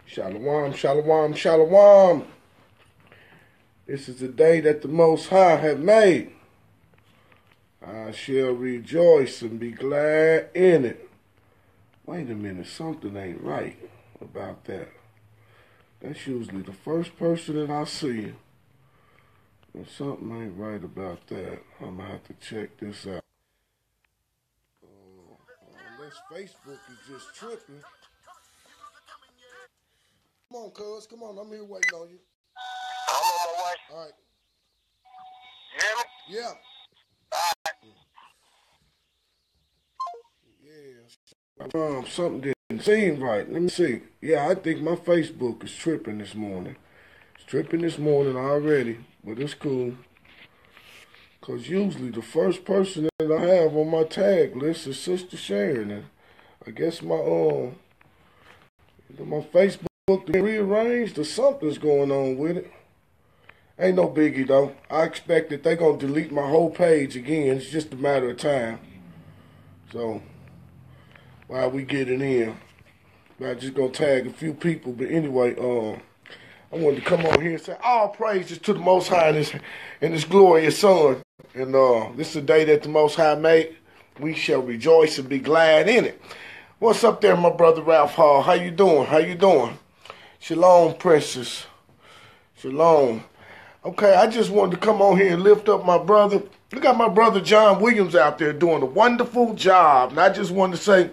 Shalom, shalom, shalom. This is the day that the Most High have made. I shall rejoice and be glad in it. Wait a minute, something ain't right about that. That's usually the first person that I see. And something ain't right about that. I'm going to have to check this out. Unless Facebook is just tripping. Come on, cuz. Come on. I'm here waiting on you. I'm on my way. All right. You hear me? Yeah. Yeah. Something didn't seem right. Let me see. Yeah, I think my Facebook is tripping this morning. It's tripping this morning already, but it's cool. Because usually the first person that I have on my tag list is Sister Sharon. And I guess my Facebook rearranged or something's going on with it. Ain't no biggie though. I expect that they're going to delete my whole page again. It's just a matter of time. So, while we get it in, I'm just going to tag a few people. But anyway, I wanted to come on here and say all praises to the Most High and His glorious Son. And this is the day that the Most High made. We shall rejoice and be glad in it. What's up there, my brother Ralph Hall? How you doing? How you doing? Shalom, princess. Shalom. Okay, I just wanted to come on here and lift up my brother. Look at my brother John Williams out there doing a wonderful job. And I just wanted to say,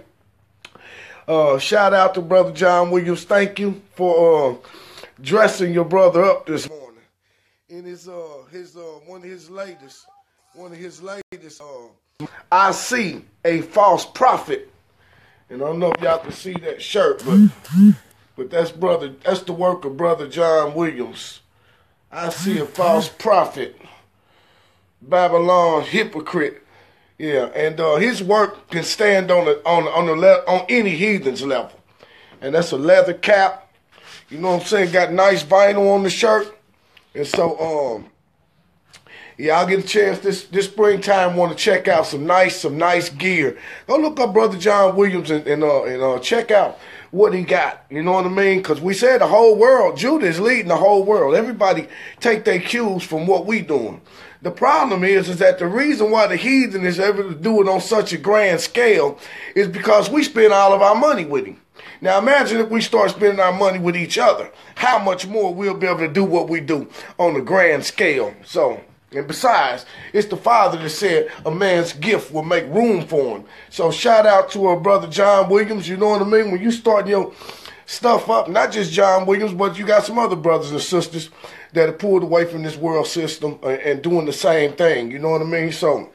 shout out to brother John Williams. Thank you for dressing your brother up this morning in his one of his latest. I see a false prophet, and I don't know if y'all can see that shirt, but that's the work of brother John Williams. I see a false prophet, Babylon hypocrite. Yeah, and his work can stand on any heathen's level, and that's a leather cap. You know what I'm saying? Got nice vinyl on the shirt, and so yeah, I'll get a chance this springtime. Want to check out some nice gear. Go look up brother John Williams and check out what he got. You know what I mean? Because we said the whole world, Judah is leading the whole world. Everybody take their cues from what we doing. The problem is that the reason why the heathen is able to do it on such a grand scale is because we spend all of our money with him. Now imagine if we start spending our money with each other, how much more we'll be able to do what we do on a grand scale. So, and besides, it's the Father that said a man's gift will make room for him. So shout out to our brother John Williams. You know what I mean? When you start your stuff up, not just John Williams, but you got some other brothers and sisters that are pulled away from this world system and doing the same thing. You know what I mean? So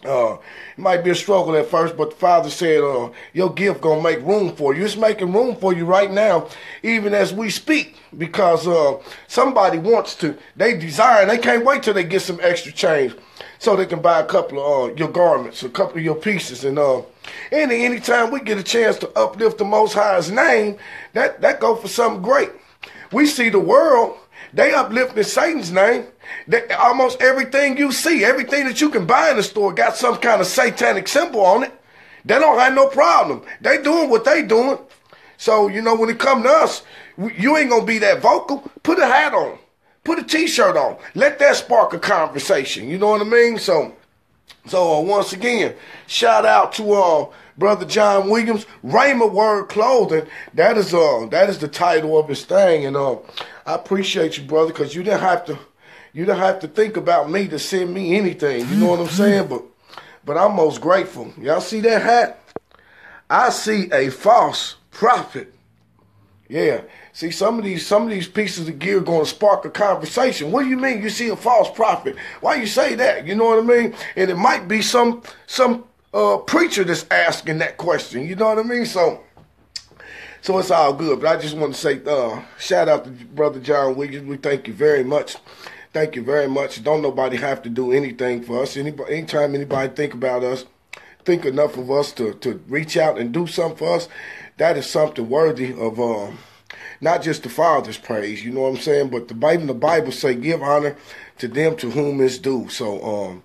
it might be a struggle at first, but the Father said your gift gonna make room for you. It's making room for you right now, even as we speak, because somebody wants to. They desire, and they can't wait till they get some extra change so they can buy a couple of your garments, a couple of your pieces, and anytime we get a chance to uplift the Most High's name, that go for something great. We see the world. They uplifting Satan's name. Almost everything you see, everything that you can buy in the store got some kind of satanic symbol on it. They don't have no problem. They doing what they doing. So, you know, when it come to us, you ain't going to be that vocal. Put a hat on. Put a t-shirt on. Let that spark a conversation. You know what I mean? So once again, shout out to brother John Williams. Rhema Word Clothing. That is the title of his thing, and I appreciate you, brother, because you didn't have to think about me to send me anything. You know what I'm saying? But I'm most grateful. Y'all see that hat? I see a false prophet. Yeah. See, some of these pieces of gear going to spark a conversation. What do you mean you see a false prophet? Why you say that? You know what I mean? And it might be some preacher that's asking that question. You know what I mean? So it's all good. But I just want to say shout out to brother John Williams. We thank you very much. Thank you very much. Don't nobody have to do anything for us. Anytime anybody think about us, think enough of us to reach out and do something for us, that is something worthy of not just the Father's praise, you know what I'm saying, but the Bible say give honor to them to whom it's due. So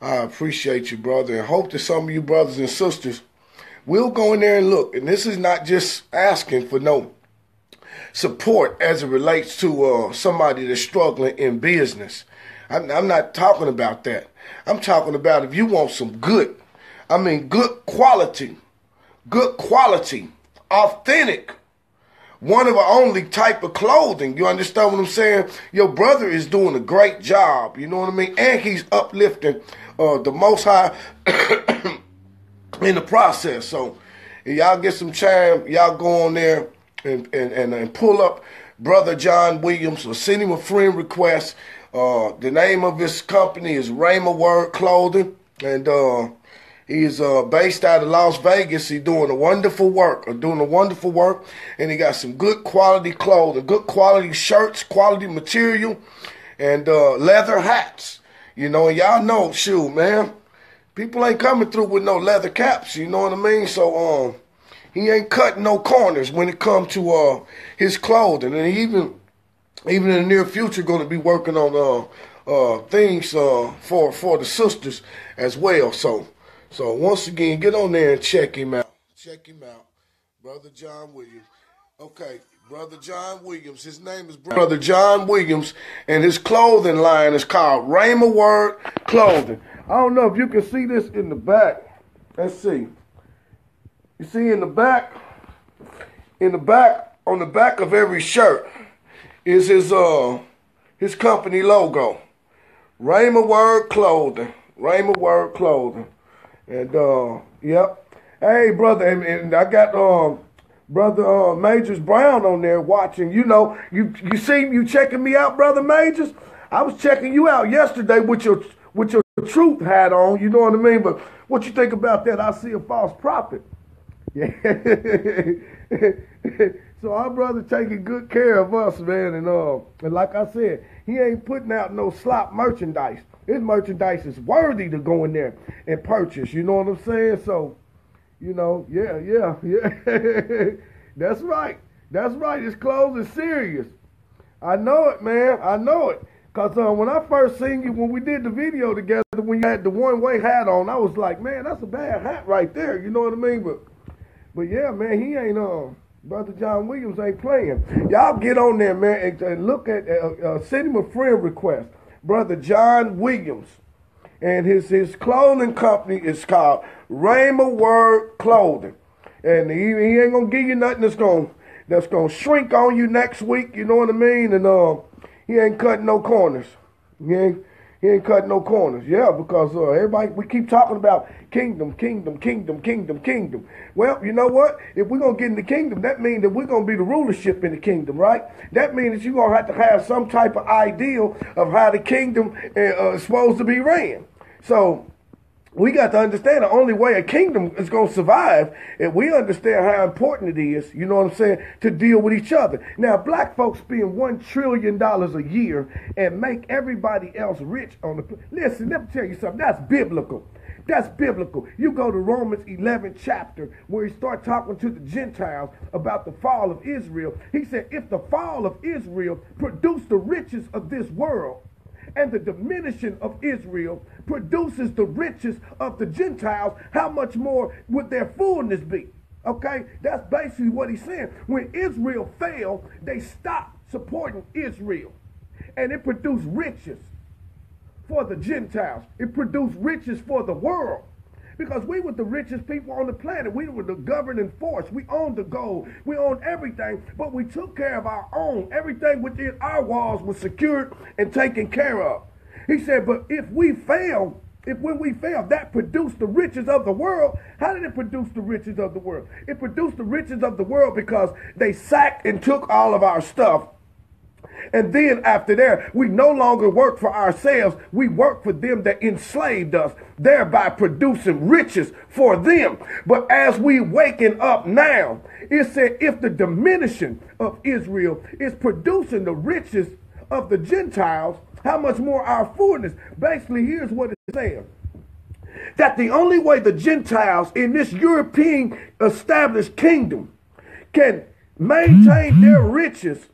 I appreciate you, brother, and hope that some of you brothers and sisters will go in there and look. And this is not just asking for no support as it relates to somebody that's struggling in business. I'm not talking about that. I'm talking about if you want some good quality, authentic, one of a only type of clothing. You understand what I'm saying? Your brother is doing a great job. You know what I mean? And he's uplifting the Most High in the process. So y'all get some time. Y'all go on there and pull up Brother John Williams or send him a friend request. The name of his company is Rhema Word Clothing. And he's based out of Las Vegas. He's doing a wonderful work, and he got some good quality clothing, good quality shirts, quality material, and leather hats. You know, and y'all know, shoot, man, people ain't coming through with no leather caps. You know what I mean? So he ain't cutting no corners when it comes to his clothing, and even in the near future, going to be working on things for the sisters as well. So once again, get on there and check him out. Brother John Williams. Okay, Brother John Williams. His name is Brother John Williams, and his clothing line is called Rhema Word Clothing. I don't know if you can see this in the back. Let's see. You see in the back, on the back of every shirt is his company logo. Rhema Word Clothing. Rhema Word Clothing. And yep. Hey, brother, and I got Brother Majors Brown on there watching. You know, you see you checking me out, Brother Majors? I was checking you out yesterday with your truth hat on, you know what I mean? But what you think about that? I see a false prophet. Yeah. So our brother taking good care of us, man, and like I said, he ain't putting out no slop merchandise. His merchandise is worthy to go in there and purchase. You know what I'm saying? So, you know, yeah. That's right. His clothes is serious. I know it, man. I know it. Because when I first seen you, when we did the video together, when you had the one-way hat on, I was like, man, that's a bad hat right there. You know what I mean? But yeah, man, he ain't, Brother John Williams ain't playing. Y'all get on there, man, and look at, send him a friend request. Brother John Williams. And his clothing company is called Rhema Word Clothing. And he ain't going to give you nothing that's gonna shrink on you next week, you know what I mean? And he ain't cutting no corners. He ain't cutting no corners. Yeah, because everybody, we keep talking about kingdom. Well, you know what? If we're going to get in the kingdom, that means that we're going to be the rulership in the kingdom, right? That means that you're going to have some type of ideal of how the kingdom is supposed to be ran. So we got to understand the only way a kingdom is going to survive if we understand how important it is, you know what I'm saying, to deal with each other. Now, black folks spend $1 trillion a year and make everybody else rich on the... Listen, let me tell you something. That's biblical. That's biblical. You go to Romans 11 chapter where he starts talking to the Gentiles about the fall of Israel. He said, if the fall of Israel produced the riches of this world, and the diminishing of Israel produces the riches of the Gentiles, how much more would their fullness be? Okay, that's basically what he's saying. When Israel fell, they stopped supporting Israel. And it produced riches for the Gentiles. It produced riches for the world. Because we were the richest people on the planet. We were the governing force. We owned the gold. We owned everything, but we took care of our own. Everything within our walls was secured and taken care of. He said, but when we fail, that produced the riches of the world. How did it produce the riches of the world? It produced the riches of the world because they sacked and took all of our stuff. And then after that, we no longer work for ourselves. We work for them that enslaved us, thereby producing riches for them. But as we waking up now, it said if the diminishing of Israel is producing the riches of the Gentiles, how much more our fullness? Basically, here's what it's saying. That the only way the Gentiles in this European established kingdom can maintain their riches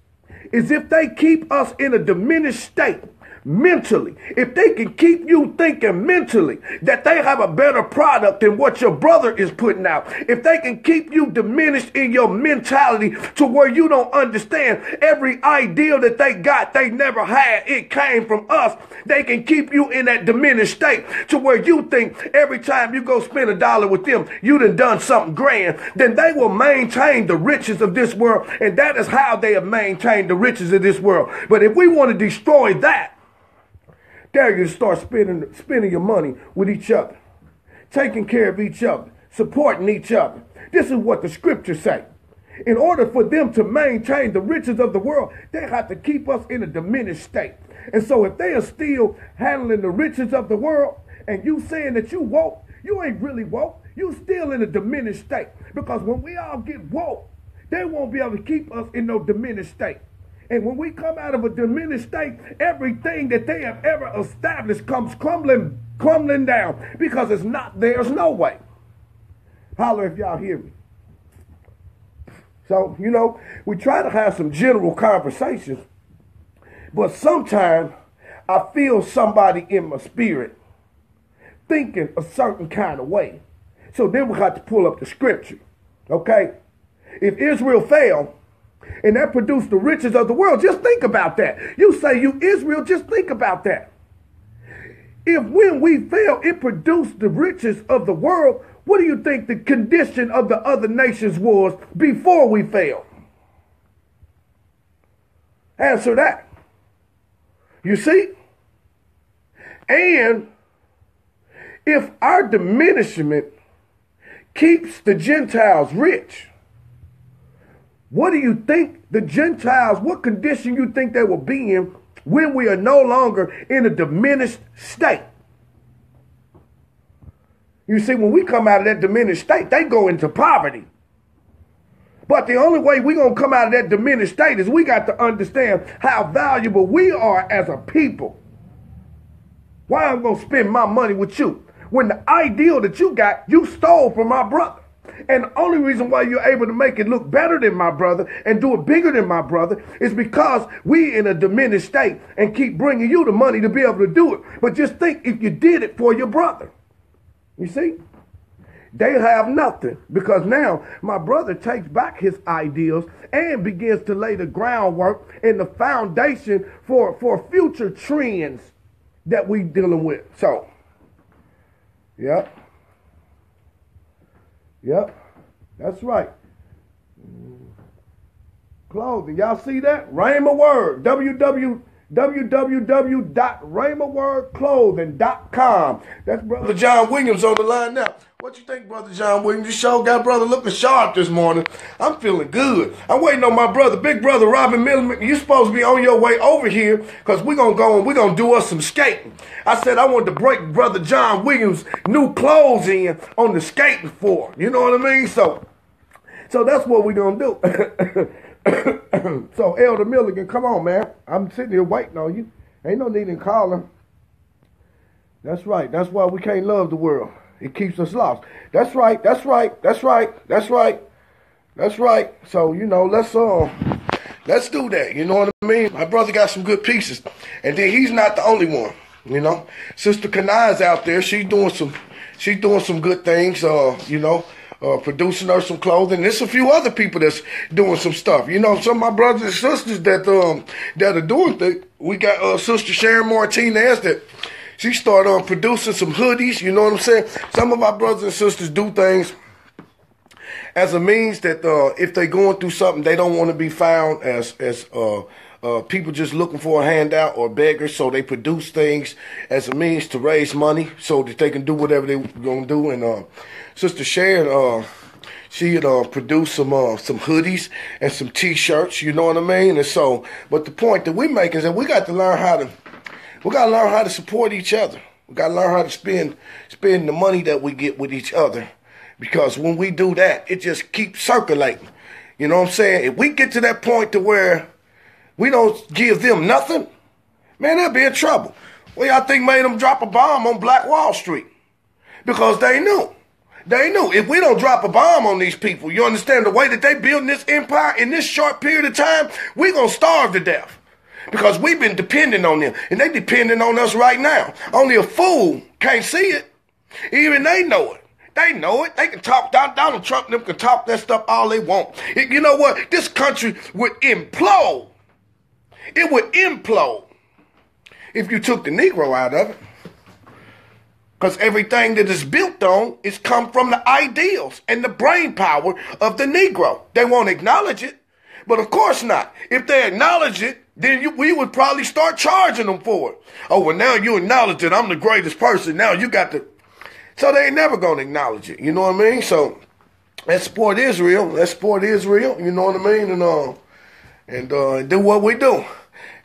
is if they keep us in a diminished state, mentally, if they can keep you thinking mentally that they have a better product than what your brother is putting out, if they can keep you diminished in your mentality to where you don't understand every ideal that they got, they never had, it came from us, they can keep you in that diminished state to where you think every time you go spend $1 with them, you done something grand, then they will maintain the riches of this world, and that is how they have maintained the riches of this world. But if we want to destroy that, there you start spending your money with each other, taking care of each other, supporting each other. This is what the scriptures say. In order for them to maintain the riches of the world, they have to keep us in a diminished state. And so if they are still handling the riches of the world and you saying that you woke, you ain't really woke. You still in a diminished state. Because when we all get woke, they won't be able to keep us in no diminished state. And when we come out of a diminished state, everything that they have ever established comes crumbling down because there's no way. Holler if y'all hear me. So, we try to have some general conversations, but sometimes I feel somebody in my spirit thinking a certain kind of way. So then we have to pull up the scripture, okay? If Israel fell, and that produced the riches of the world, just think about that. You say you Israel, just think about that. If when we fell, it produced the riches of the world, what do you think the condition of the other nations was before we fell? Answer that. You see? And if our diminishment keeps the Gentiles rich, what do you think the Gentiles, what condition you think they will be in when we are no longer in a diminished state? You see, when we come out of that diminished state, they go into poverty. But the only way we're going to come out of that diminished state is we got to understand how valuable we are as a people. Why I'm going to spend my money with you when the ideal that you got, you stole from my brother? And the only reason why you're able to make it look better than my brother and do it bigger than my brother is because we in a diminished state and keep bringing you the money to be able to do it. But just think if you did it for your brother. You see? They have nothing because now my brother takes back his ideals and begins to lay the groundwork and the foundation for future trends that we dealing with. So, yep. Yep, that's right. Clothing, y'all see that? Rhema Word, www.rhemawordclothing.com. That's Brother John Williams on the line now. What you think, Brother John Williams? You sure got brother looking sharp this morning. I'm feeling good. I'm waiting on my brother, big brother Robin Milliman. You supposed to be on your way over here because we're going to go and we're going to do us some skating. I said I wanted to break Brother John Williams' new clothes in on the skating floor. You know what I mean? So that's what we're going to do. So Elder Milligan, come on, man. I'm sitting here waiting on you. Ain't no need in calling. That's right. That's why we can't love the world. It keeps us lost. That's right. That's right. That's right. That's right. That's right. So, let's do that. You know what I mean? My brother got some good pieces. And then he's not the only one. Sister Kanai's out there. She's doing some good things, producing her some clothing. There's a few other people that's doing some stuff. Some of my brothers and sisters that are doing things. We got Sister Sharon Martinez that she started producing some hoodies, you know what I'm saying? Some of our brothers and sisters do things as a means that if they're going through something, they don't want to be found as people just looking for a handout or beggars, so they produce things as a means to raise money so that they can do whatever they're going to do. And Sister Sharon, she had produced some hoodies and some T-shirts, you know what I mean? And so, but the point that we make is that we got to learn how to support each other. We got to learn how to spend the money that we get with each other. Because when we do that, it just keeps circulating. You know what I'm saying? If we get to that point to where we don't give them nothing, man, they'll be in trouble. Well, y'all think made them drop a bomb on Black Wall Street? Because they knew. They knew if we don't drop a bomb on these people, you understand the way that they building this empire in this short period of time, we're going to starve to death. because we've been depending on them, and they depending on us right now. Only a fool can't see it. Even they know it. They know it. They can talk. Donald Trump and them can talk that stuff all they want. You know what? This country would implode. It would implode if you took the Negro out of it. Because everything that is built on is come from the ideals and the brain power of the Negro. They won't acknowledge it. But of course not. If they acknowledge it, then we would probably start charging them for it. Oh, well, now you acknowledge it. I'm the greatest person. Now you got to. So they ain't never going to acknowledge it. You know what I mean? So let's support Israel. Let's support Israel. You know what I mean? And do what we do.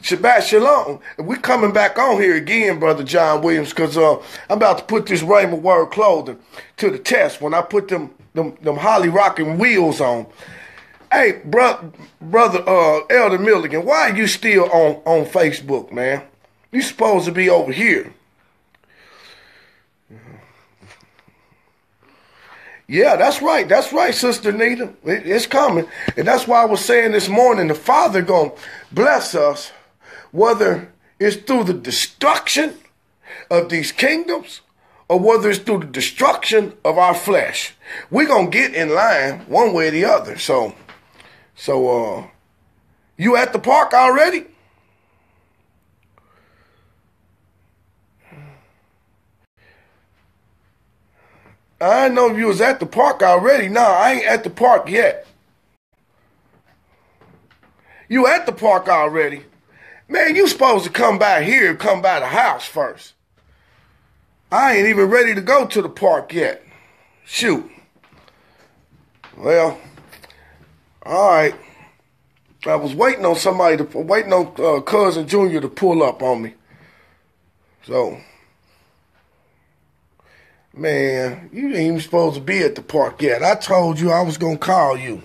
Shabbat Shalom. We coming back on here again, Brother John Williams, because I'm about to put this Raymond Word clothing to the test when I put them Holly rocking wheels on. Hey, brother Elder Milligan, why are you still on Facebook, man? You supposed to be over here. Yeah, that's right. That's right, Sister Nita. It's coming. And that's why I was saying this morning, the Father going to bless us, whether it's through the destruction of these kingdoms or whether it's through the destruction of our flesh. We're going to get in line one way or the other. So you at the park already? I didn't know if you was at the park already. No, I ain't at the park yet. You at the park already? Man, you supposed to come by here, come by the house first. I ain't even ready to go to the park yet. Shoot. Well, all right. I was waiting on Cousin Junior to pull up on me. So, man, you ain't even supposed to be at the park yet. I told you I was going to call you.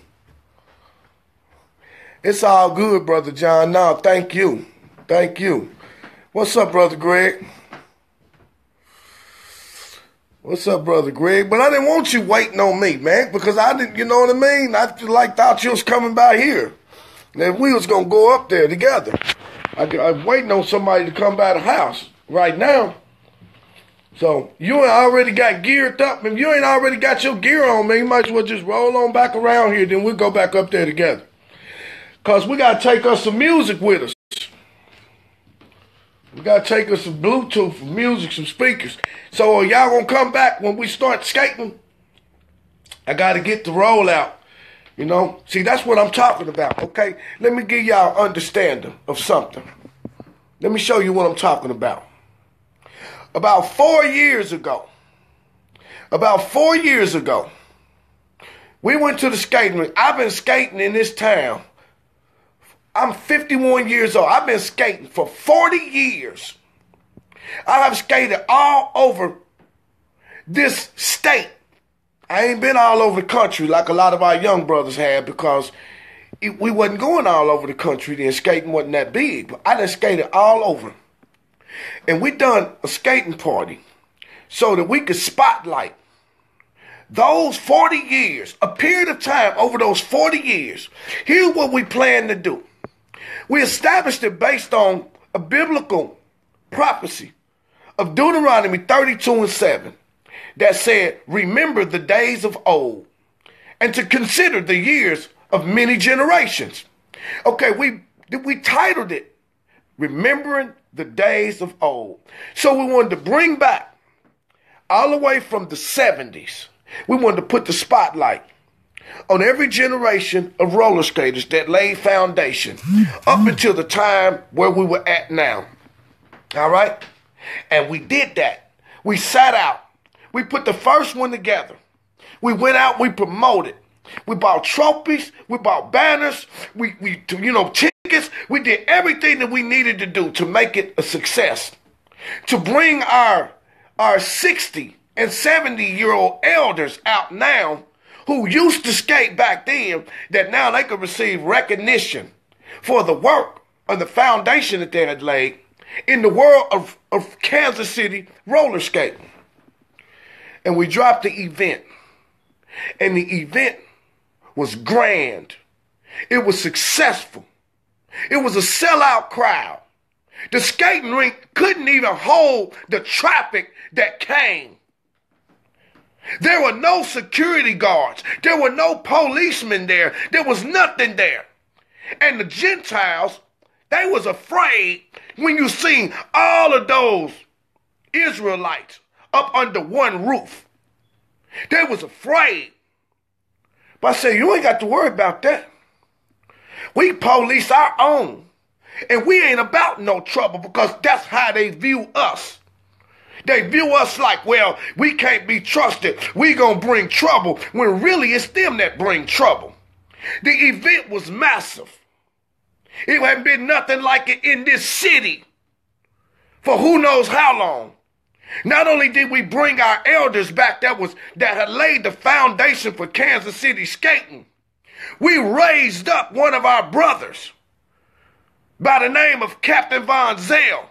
It's all good, Brother John. No, thank you. Thank you. What's up, Brother Greg? What's up, Brother Greg? But I didn't want you waiting on me, man, because I didn't, you know what I mean? I thought you was coming by here. And we was going to go up there together. I'm waiting on somebody to come by the house right now. So you ain't already got geared up. If you ain't already got your gear on, man, you might as well just roll on back around here. Then we'll go back up there together. Because we got to take us some music with us. We got to take us some Bluetooth, some music, some speakers. So y'all going to come back when we start skating? I got to get the roll out. You know? See, that's what I'm talking about, okay? Let me give y'all understanding of something. Let me show you what I'm talking about. About 4 years ago, we went to the skating rink. I've been skating in this town. I'm 51 years old. I've been skating for 40 years. I have skated all over this state. I ain't been all over the country like a lot of our young brothers had because we wasn't going all over the country then. Skating wasn't that big. But I done skated all over. And we done a skating party so that we could spotlight those 40 years, a period of time over those 40 years. Here's what we plan to do. We established it based on a biblical prophecy of Deuteronomy 32:7 that said, remember the days of old and to consider the years of many generations. Okay, we titled it, Remembering the Days of Old. So we wanted to bring back all the way from the 70s. We wanted to put the spotlight on every generation of roller skaters that laid foundation up until the time where we were at now. All right? And we did that. We sat out. We put the first one together. We went out, we promoted. We bought trophies, we bought banners, we tickets. We did everything that we needed to do to make it a success. To bring our 60 and 70-year-old elders out now who used to skate back then, that now they could receive recognition for the work of the foundation that they had laid in the world of Kansas City roller skating. And we dropped the event. And the event was grand. It was successful. It was a sellout crowd. The skating rink couldn't even hold the traffic that came. There were no security guards. There were no policemen there. There was nothing there. And the Gentiles, they was afraid when you seen all of those Israelites up under one roof. They was afraid. But I said, you ain't got to worry about that. We police our own. And we ain't about no trouble because that's how they view us. They view us like, well, we can't be trusted. We gonna bring trouble when really it's them that bring trouble. The event was massive. It hadn't been nothing like it in this city for who knows how long. Not only did we bring our elders back that had laid the foundation for Kansas City skating, we raised up one of our brothers by the name of Captain Von Zell,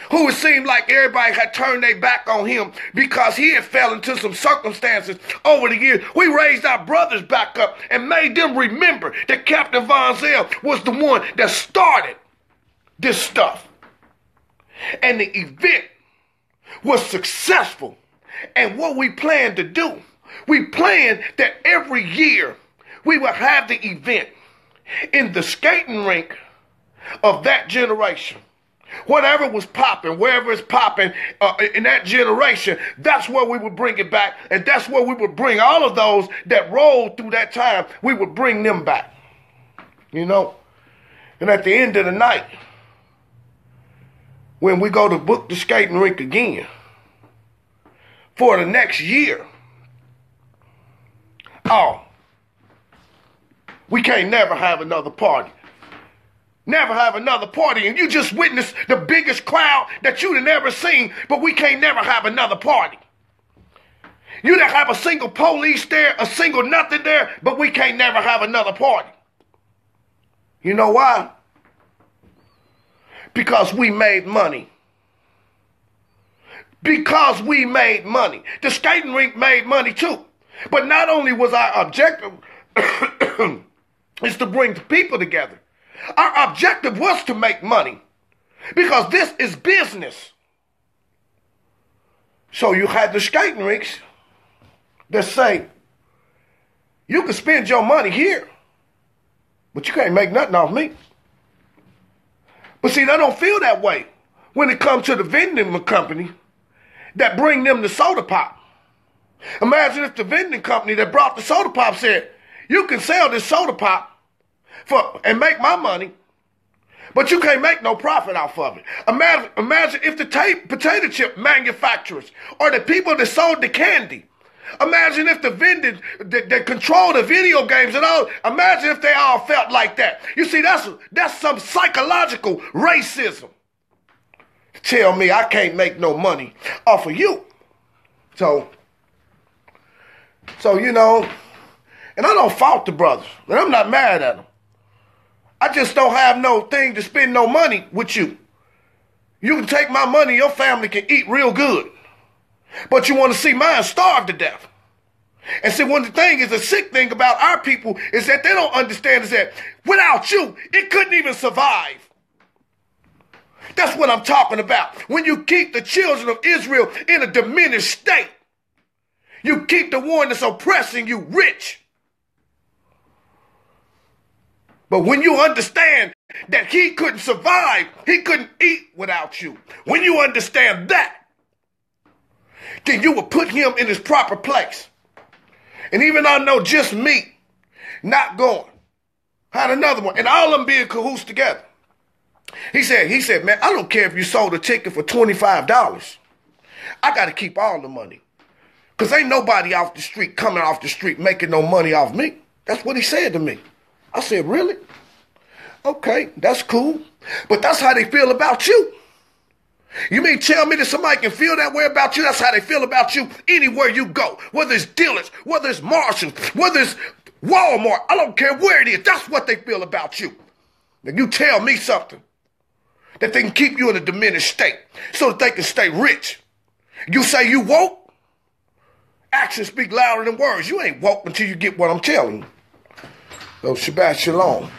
who it seemed like everybody had turned their back on him because he had fell into some circumstances over the years. We raised our brothers back up and made them remember that Captain Von Zell was the one that started this stuff. And the event was successful. And what we planned to do, we planned that every year we would have the event in the skating rink of that generation. Whatever was popping, wherever it's popping in that generation, that's where we would bring it back. And that's where we would bring all of those that rolled through that time. We would bring them back. You know? And at the end of the night, when we go to book the skating rink again for the next year, we can't never have another party. Never have another party. And you just witnessed the biggest crowd that you'd have never seen, but we can't never have another party. You don't have a single police there, a single nothing there, but we can't never have another party. You know why? Because we made money. Because we made money. The skating rink made money too. But not only was our objective is to bring the people together. Our objective was to make money because this is business. So you had the skating rinks that say, you can spend your money here, but you can't make nothing off me. But see, they don't feel that way when it comes to the vending company that bring them the soda pop. Imagine if the vending company that brought the soda pop said, you can sell this soda pop and make my money, but you can't make no profit off of it. Imagine if the potato chip manufacturers or the people that sold the candy, imagine if the vendors that control the video games and all, imagine if they all felt like that. You see, that's some psychological racism. Tell me I can't make no money off of you. So you know, and I don't fault the brothers, and I'm not mad at them. I just don't have no thing to spend no money with you. You can take my money, your family can eat real good. But you want to see mine starve to death. And see, one of the things is, the sick thing about our people is that they don't understand is that without you, it couldn't even survive. That's what I'm talking about. When you keep the children of Israel in a diminished state, you keep the one that's oppressing you rich. But when you understand that he couldn't survive, he couldn't eat without you, when you understand that, then you will put him in his proper place. And even I know just me not going, had another one, and all of them being cahoots together. He said, man, I don't care if you sold a ticket for $25. I got to keep all the money. Because ain't nobody off the street coming off the street making no money off me. That's what he said to me. I said, really? Okay, that's cool. But that's how they feel about you. You mean tell me that somebody can feel that way about you? That's how they feel about you anywhere you go. Whether it's Dillard's, whether it's Marshall's, whether it's Walmart. I don't care where it is. That's what they feel about you. Now you tell me something that they can keep you in a diminished state so that they can stay rich. You say you woke? Actions speak louder than words. You ain't woke until you get what I'm telling you. So Shabbat Shalom.